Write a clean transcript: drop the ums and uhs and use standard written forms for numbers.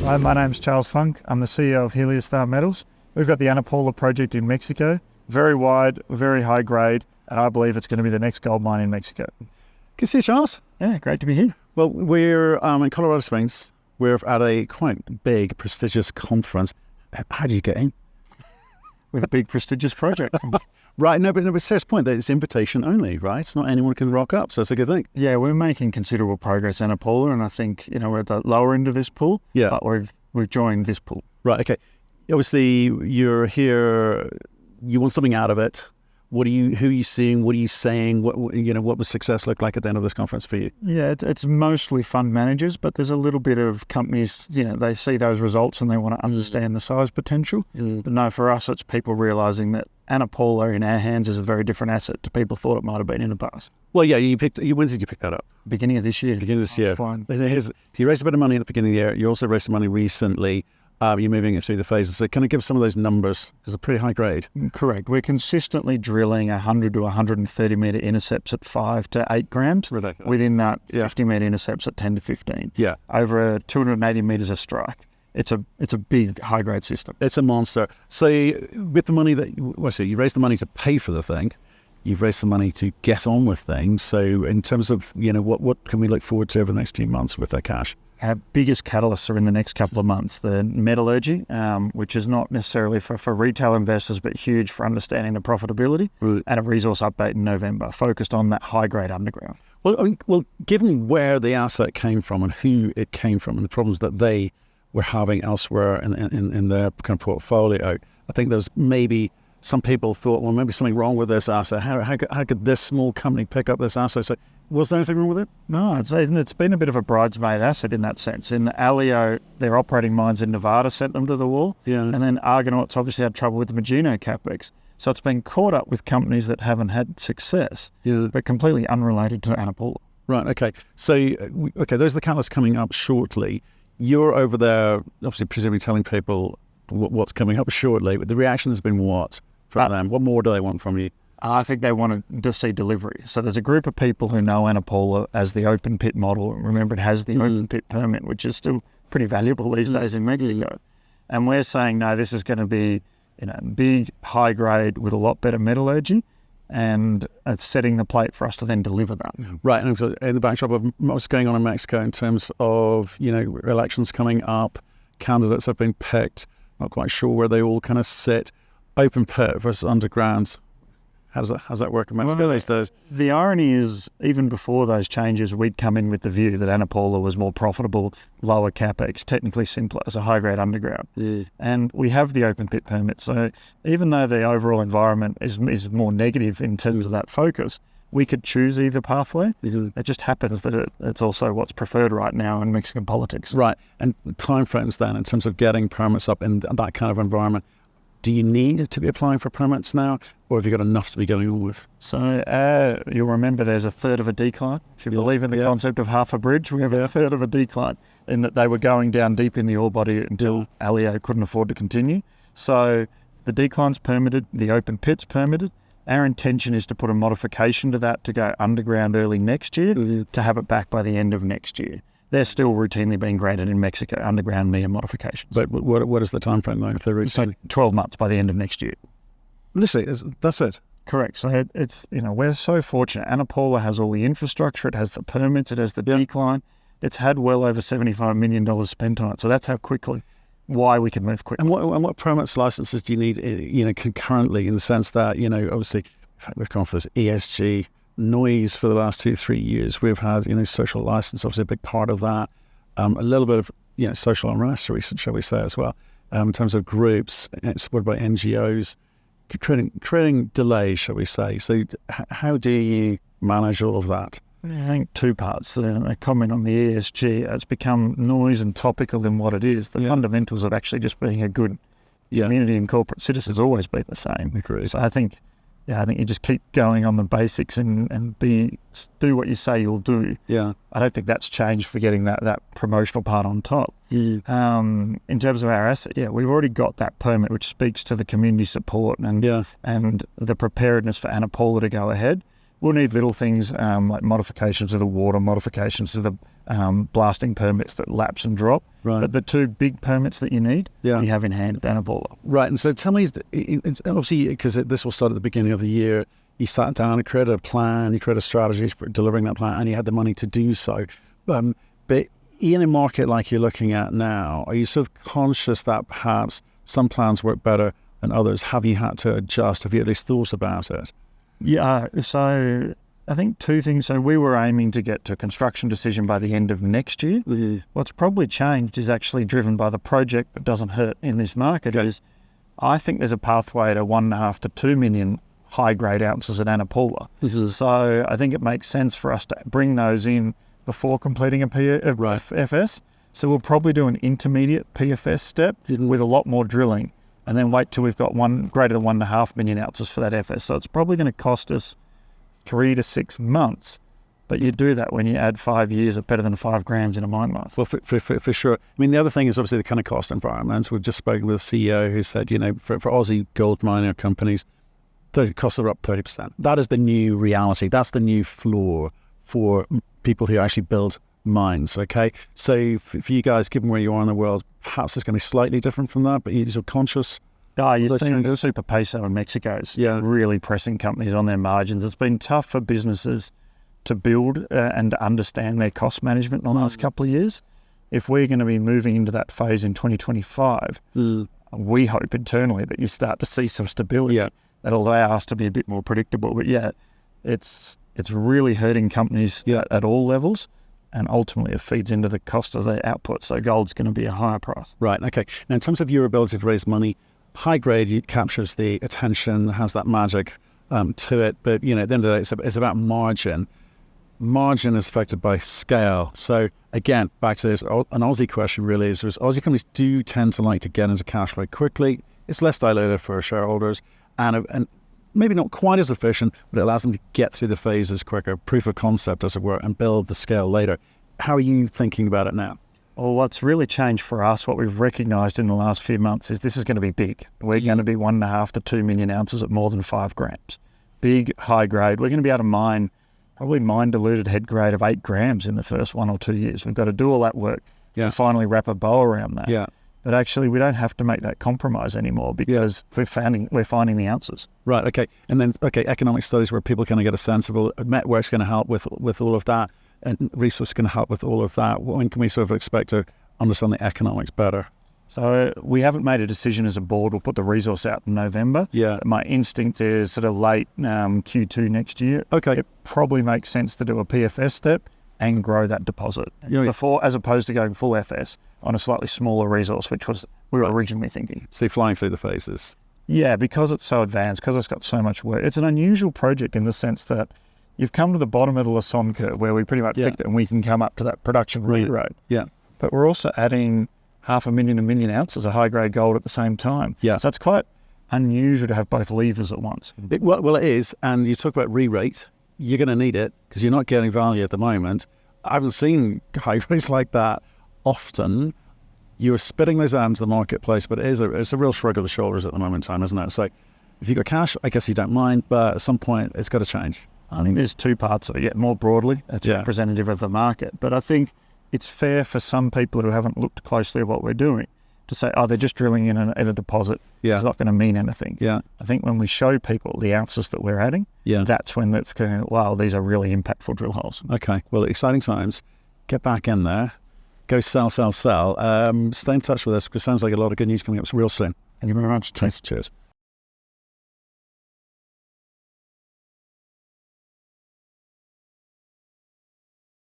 Hi, my name's Charles Funk. I'm the CEO of Heliostar Metals. We've got the Anapola project in Mexico. Very wide, very high grade, and I believe it's going to be the next gold mine in Mexico. Good to see you, Charles. Yeah, great to be here. Well, we're in Colorado Springs. We're at a quite big, prestigious conference. How do you get in? With a big, prestigious project. Right, no, but serious point, that it's invitation only, right? It's not anyone can rock up, so that's a good thing. Yeah, we're making considerable progress, Anapola, and I think, we're at the lower end of this pool, Yeah. but we've joined this pool. Right, okay. Obviously, you're here, you want something out of it. Who are you seeing? What are you saying? What would success look like at the end of this conference for you? Yeah, it's mostly fund managers, but there's a little bit of companies, they see those results and they want to understand the size potential. But no, for us, it's people realising that Anapola in our hands is a very different asset to people thought it might have been in the past. Well, yeah, when did you pick that up? Beginning of this year. Beginning of this year. Fine. You raised a bit of money at the beginning of the year. You also raised some money recently. You're moving it through the phases. So can I give some of those numbers? Because they're pretty high grade. Correct. We're consistently drilling 100 to 130 metre intercepts at 5 to 8 grams. Ridiculous. Within that, 50 metre intercepts at 10 to 15. Yeah. Over 280 metres a strike. It's a big high grade system. It's a monster. So with the money you raised the money to pay for the thing. You've raised the money to get on with things. So in terms of, what can we look forward to over the next few months with that cash? Our biggest catalysts are in the next couple of months. The metallurgy, which is not necessarily for retail investors, but huge for understanding the profitability, Right. and a resource update in November, focused on that high-grade underground. Well, given where the asset came from and who it came from and the problems that they were having elsewhere in their kind of portfolio, I think there's maybe some people thought, well, maybe something wrong with this asset. How could this small company pick up this asset? So, was there anything wrong with it? No, it's been a bit of a bridesmaid asset in that sense. In the Alio, their operating mines in Nevada sent them to the wall. Yeah. And then Argonaut's obviously had trouble with the Magino capex. So it's been caught up with companies that haven't had success, but completely unrelated to Anapola. Right, okay. So, those are the catalysts coming up shortly. You're over there, obviously, presumably telling people what's coming up shortly. But the reaction has been what from them? What more do they want from you? I think they want to see delivery. So there's a group of people who know Anapola as the open pit model. Remember, it has the open pit permit, which is still pretty valuable these days in Mexico. And we're saying, no, this is going to be big, high grade with a lot better metallurgy, and it's setting the plate for us to then deliver that. Right, and in the backdrop of what's going on in Mexico in terms of, elections coming up, candidates have been picked, not quite sure where they all kind of sit, open pit versus underground. How's that work in Mexico these days? The irony is, even before those changes, we'd come in with the view that Anapola was more profitable, lower capex, technically simpler as a high-grade underground. Yeah. And we have the open pit permit. So even though the overall environment is more negative in terms of that focus, we could choose either pathway. It just happens that it's also what's preferred right now in Mexican politics. Right. And timeframes then, in terms of getting permits up in that kind of environment, do you need to be applying for permits now, or have you got enough to be going on with? So you'll remember there's a third of a decline. If you believe in the concept of half a bridge, we have a third of a decline, in that they were going down deep in the ore body until Alio couldn't afford to continue. So the decline's permitted, the open pit's permitted. Our intention is to put a modification to that to go underground early next year, to have it back by the end of next year. They're still routinely being graded in Mexico, underground MEA modifications. But what is the time frame though? If they're So 12 months by the end of next year. Literally, that's it. Correct. So it's, we're so fortunate. Anapola has all the infrastructure, it has the permits, it has the decline. It's had well over $75 million spent on it. So that's why we can move quickly. And what permits, licenses do you need, concurrently, in the sense that, obviously, in fact, we've gone for this ESG noise for the last 2-3 years. We've had, social license, obviously a big part of that. A little bit of, social unrest recent, shall we say, as well, in terms of groups supported by NGOs, creating delays, shall we say. So how do you manage all of that? I think two parts. A comment on the ESG, it's become noise and topical in what it is. The fundamentals of actually just being a good community and corporate citizen has always been the same. Agreed. So I think you just keep going on the basics and do what you say you'll do. Yeah. I don't think that's changed for getting that promotional part on top. In terms of our asset, we've already got that permit, which speaks to the community support and the preparedness for Anapola to go ahead. We'll need little things like modifications of the water, modifications to the blasting permits that lapse and drop. Right. But the two big permits that you need, you have in hand at Anapola. Right. And so tell me, obviously, because this will start at the beginning of the year, you sat down and created a plan, you created a strategy for delivering that plan, and you had the money to do so. But in a market like you're looking at now, are you sort of conscious that perhaps some plans work better than others? Have you had to adjust? Have you at least thought about it? Yeah, so I think two things. So we were aiming to get to a construction decision by the end of next year. Mm-hmm. What's probably changed is actually driven by the project but doesn't hurt in this market is I think there's a pathway to 1.5 to 2 million high-grade ounces at Anapola. Mm-hmm. So I think it makes sense for us to bring those in before completing a PFS. So we'll probably do an intermediate PFS step with a lot more drilling and then wait till we've got greater than 1.5 million ounces for that FS. So it's probably going to cost us 3 to 6 months. But you do that when you add 5 years of better than 5 grams in a mine life. Well, for sure. I mean, the other thing is obviously the kind of cost environment. We've just spoken with a CEO who said, for Aussie gold miner companies, the costs are up 30%. That is the new reality. That's the new floor for people who actually build mines, okay? So for you guys, given where you are in the world, perhaps it's going to be slightly different from that, but you're conscious. You're seeing the super peso in Mexico is really pressing companies on their margins. It's been tough for businesses to build and to understand their cost management in the last couple of years. If we're going to be moving into that phase in 2025, we hope internally that you start to see some stability that'll allow us to be a bit more predictable. But it's really hurting companies at all levels, and ultimately it feeds into the cost of their output. So gold's going to be a higher price. Right, okay. Now in terms of your ability to raise money, high grade captures the attention, has that magic to it, but at the end of the day, it's about margin. Margin is affected by scale. So again, back to this, an Aussie question really is, Aussie companies do tend to like to get into cash flow quickly. It's less diluted for shareholders and maybe not quite as efficient, but it allows them to get through the phases quicker, proof of concept as it were, and build the scale later. How are you thinking about it now? Well, what's really changed for us, what we've recognised in the last few months is this is going to be big. We're going to be 1.5 to 2 million ounces at more than 5 grams. Big, high grade. We're going to be able to probably mine diluted head grade of 8 grams in the first 1 or 2 years. We've got to do all that work to finally wrap a bow around that. Yeah. But actually, we don't have to make that compromise anymore because we're finding the ounces. Right. Okay. And then economic studies where people kind of get a sense of network's going to help with all of that, and resource can help with all of that. When can we sort of expect to understand the economics better? So we haven't made a decision as a board. We'll put the resource out in November. Yeah. My instinct is sort of late Q2 next year. Okay. It probably makes sense to do a PFS step and grow that deposit before, as opposed to going full FS on a slightly smaller resource, which was we were originally thinking. So you're flying through the phases. Yeah, because it's so advanced, because it's got so much work. It's an unusual project in the sense that you've come to the bottom of the Lassonde curve where we pretty much picked it and we can come up to that production rate. Yeah. But we're also adding 500,000 to 1 million ounces of high-grade gold at the same time. Yeah. So it's quite unusual to have both levers at once. Well, it is. And you talk about re-rate. You're going to need it because you're not getting value at the moment. I haven't seen high grades like that often. You're spitting those out into the marketplace, but it's a real shrug of the shoulders at the moment in time, isn't it? So if you've got cash, I guess you don't mind, but at some point it's got to change. I think there's two parts of it. More broadly, it's representative of the market. But I think it's fair for some people who haven't looked closely at what we're doing to say, they're just drilling in a deposit. Yeah. It's not going to mean anything. Yeah. I think when we show people the ounces that we're adding, that's when it's going, wow, these are really impactful drill holes. Okay. Well, exciting times. Get back in there. Go sell. Stay in touch with us because it sounds like a lot of good news coming up real soon. Thank you very much. Cheers.